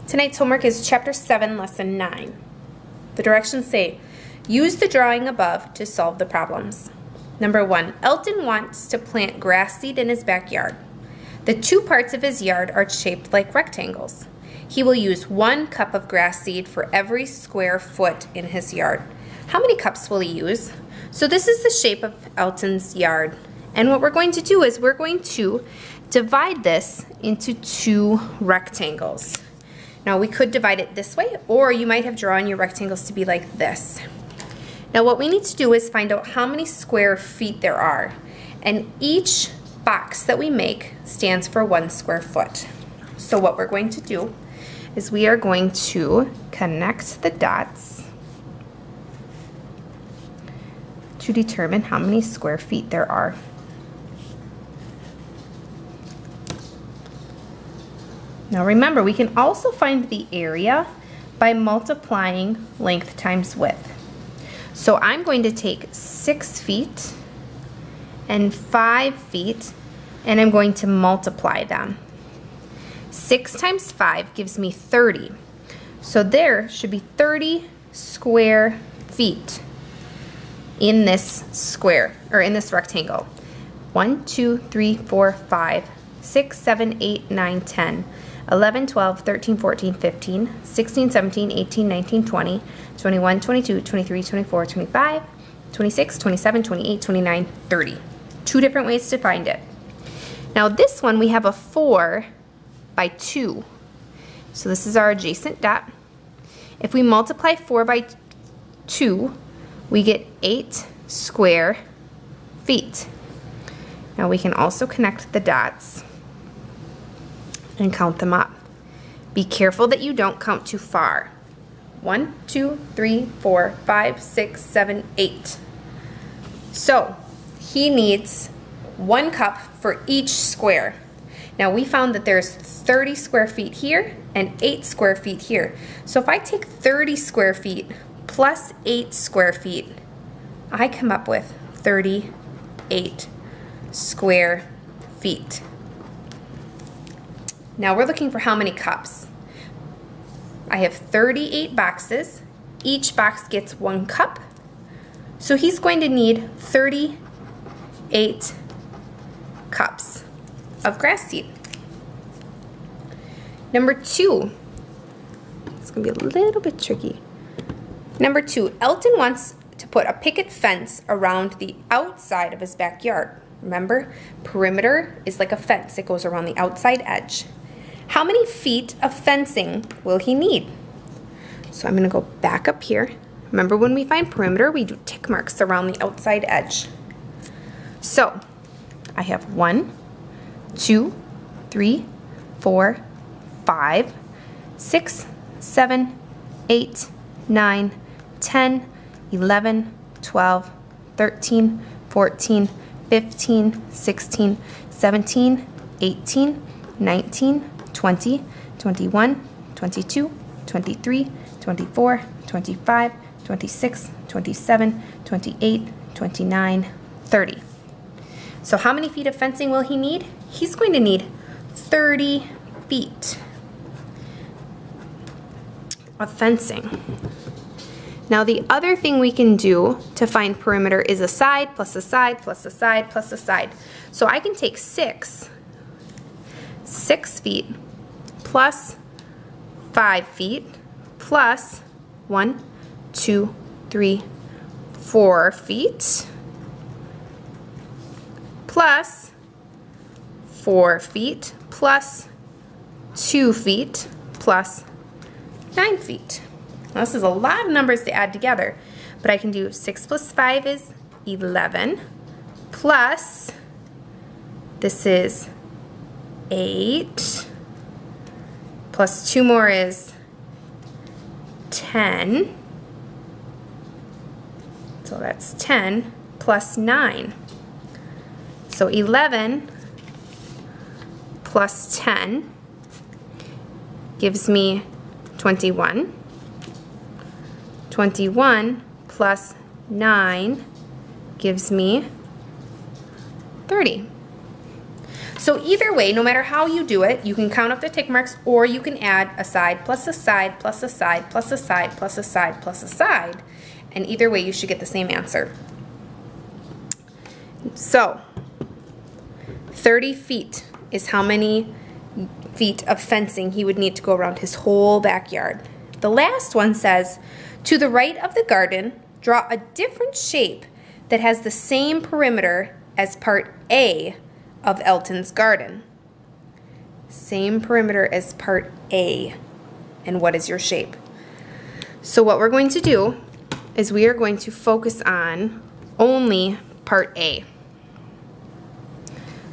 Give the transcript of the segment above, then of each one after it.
Tonight's homework is Chapter 7, Lesson 9. The directions say, use the drawing above to solve the problems. Number 1, Elton wants to plant grass seed in his backyard. The two parts of his yard are shaped like rectangles. He will use 1 cup of grass seed for every square foot in his yard. How many cups will he use? So this is the shape of Elton's yard. And what we're going to do is we're going to divide this into 2 rectangles. Now we could divide it this way, or you might have drawn your rectangles to be like this. Now what we need to do is find out how many square feet there are. And each box that we make stands for 1 square foot. So what we're going to do is we are going to connect the dots to determine how many square feet there are. Now remember, we can also find the area by multiplying length times width. So I'm going to take 6 feet and 5 feet, and I'm going to multiply them. 6 times 5 gives me 30. So there should be 30 square feet in this square, or in this rectangle. 1, 2, 3, 4, 5, 6, 7, 8, 9, 10. 11, 12, 13, 14, 15, 16, 17, 18, 19, 20, 21, 22, 23, 24, 25, 26, 27, 28, 29, 30. 2 different ways to find it. Now this one we have a 4 by 2. So this is our adjacent dot. If we multiply 4 by 2, we get 8 square feet. Now we can also connect the dots and count them up. Be careful that you don't count too far. 1, 2, 3, 4, 5, 6, 7, 8. So he needs 1 cup for each square. Now we found that there's 30 square feet here and 8 square feet here. So if I take 30 square feet plus 8 square feet, I come up with 38 square feet. Now we're looking for how many cups. I have 38 boxes. Each box gets 1 cup. So he's going to need 38 cups of grass seed. Number 2, it's going to be a little bit tricky. Number 2, Elton wants to put a picket fence around the outside of his backyard. Remember, perimeter is like a fence. It goes around the outside edge. How many feet of fencing will he need? So I'm going to go back up here. Remember, when we find perimeter, we do tick marks around the outside edge. So I have 1, 2, 3, 4, 5, 6, 7, 8, 9, 10, 11, 12, 13, 14, 15, 16, 17, 18, 19, 20, 21, 22, 23, 24, 25, 26, 27, 28, 29, 30. So how many feet of fencing will he need? He's going to need 30 feet of fencing. Now the other thing we can do to find perimeter is a side plus a side plus a side plus a side. So I can take 6 feet plus 5 feet plus 1, 2, 3, 4 feet plus 4 feet plus 2 feet plus 9 feet. Now this is a lot of numbers to add together, but I can do 6 plus 5 is 11 plus, this is 8 plus 2 more is 10. So that's 10 plus 9. So 11 plus 10 gives me 21. 21 plus 9 gives me 30. So either way, no matter how you do it, you can count up the tick marks, or you can add a side plus a side plus a side plus a side plus a side plus a side. And either way, you should get the same answer. So 30 feet is how many feet of fencing he would need to go around his whole backyard. The last one says, to the right of the garden, draw a different shape that has the same perimeter as part A of Elton's garden. Same perimeter as part A. And what is your shape? So what we're going to do is we are going to focus on only part A.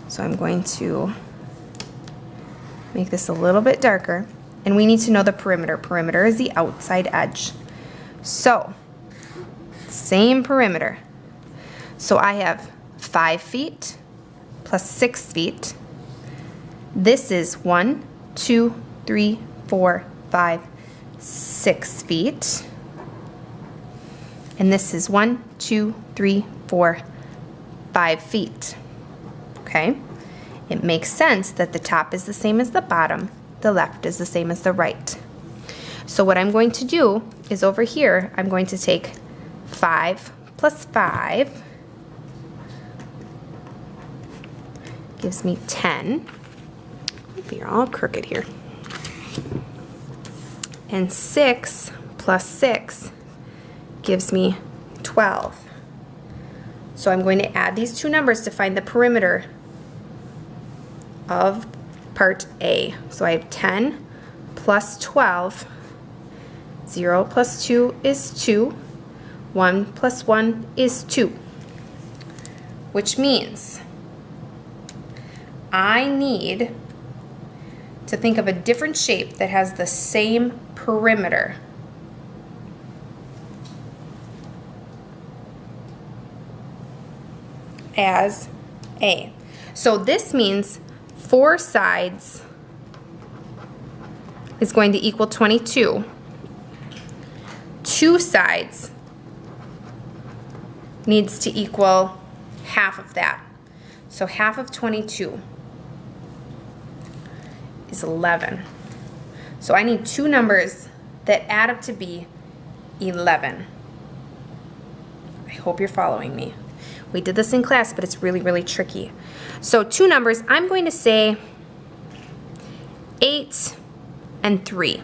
So I'm going to make this a little bit darker, and we need to know the perimeter. Perimeter is the outside edge. So, same perimeter. So I have 5 feet plus 6 feet. This is 1, 2, 3, 4, 5, 6 feet. And this is 1, 2, 3, 4, 5 feet. Okay? It makes sense that the top is the same as the bottom, the left is the same as the right. So what I'm going to do is over here, I'm going to take 5 plus 5 gives me 10. You're all crooked here. And 6 plus 6 gives me 12. So I'm going to add these two numbers to find the perimeter of part A. So I have 10 plus 12. 0 plus 2 is 2. 1 plus 1 is 2. Which means I need to think of a different shape that has the same perimeter. As A. So this means 4 sides is going to equal 22. 2 sides needs to equal half of that. So half of 22 is 11. So I need 2 numbers that add up to be 11. I hope you're following me. We did this in class, but it's really, really tricky. So 2 numbers, I'm going to say 8 and 3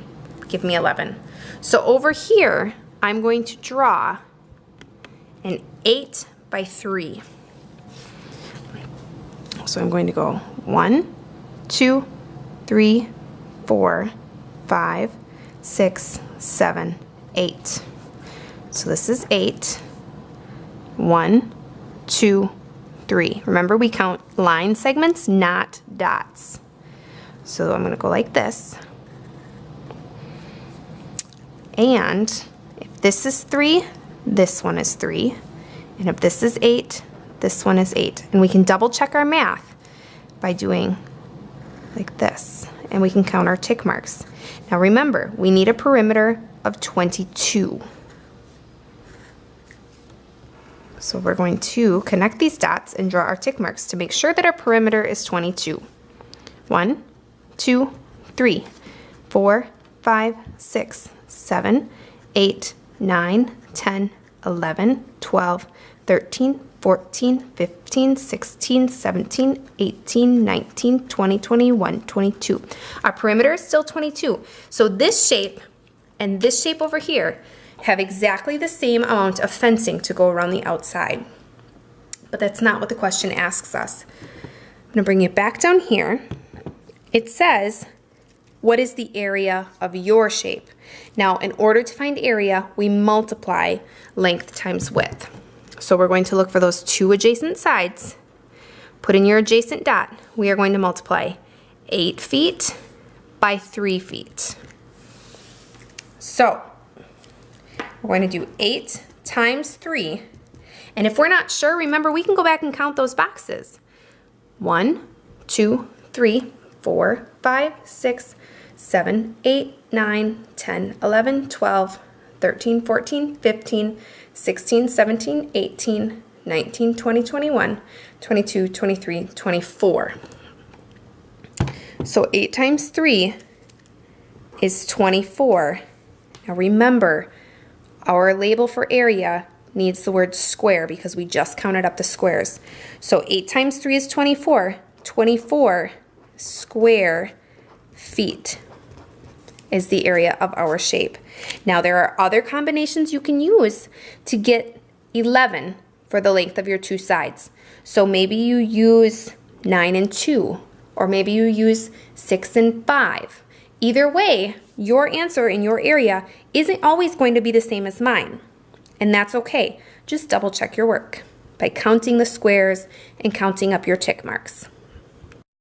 give me 11. So over here, I'm going to draw an 8 by 3. So I'm going to go 1, 2, 3, 4, 5, 6, 7, 8. So this is 8. 1, 2, 3. Remember, we count line segments, not dots. So I'm going to go like this. And if this is 3, this one is 3. And if this is 8, this one is 8. And we can double check our math by doing like this. And we can count our tick marks. Now remember, we need a perimeter of 22. So we're going to connect these dots and draw our tick marks to make sure that our perimeter is 22. 1, 2, 3, 4, 5, 6, 7, 8, 9, 10, 11, 12, 13, 14, 15, 16, 17, 18, 19, 20, 21, 22. Our perimeter is still 22. So this shape and this shape over here have exactly the same amount of fencing to go around the outside. But that's not what the question asks us. I'm going to bring it back down here. It says, what is the area of your shape? Now, in order to find area, we multiply length times width. So we're going to look for those 2 adjacent sides. Put in your adjacent dot. We are going to multiply 8 feet by 3 feet. So we're going to do 8 times 3. And if we're not sure, remember, we can go back and count those boxes. 1, 2, 3, 4, 5, 6, 7, 8, 9, 10, 11, 12, 13, 14, 15, 16, 17, 18, 19, 20, 21, 22, 23, 24. So 8 times 3 is 24. Now remember, our label for area needs the word square because we just counted up the squares. So 8 times 3 is 24. 24 square feet is the area of our shape. Now there are other combinations you can use to get 11 for the length of your two sides. So maybe you use 9 and 2, or maybe you use 6 and 5. Either way, your answer in your area isn't always going to be the same as mine. And that's okay. Just double check your work by counting the squares and counting up your tick marks.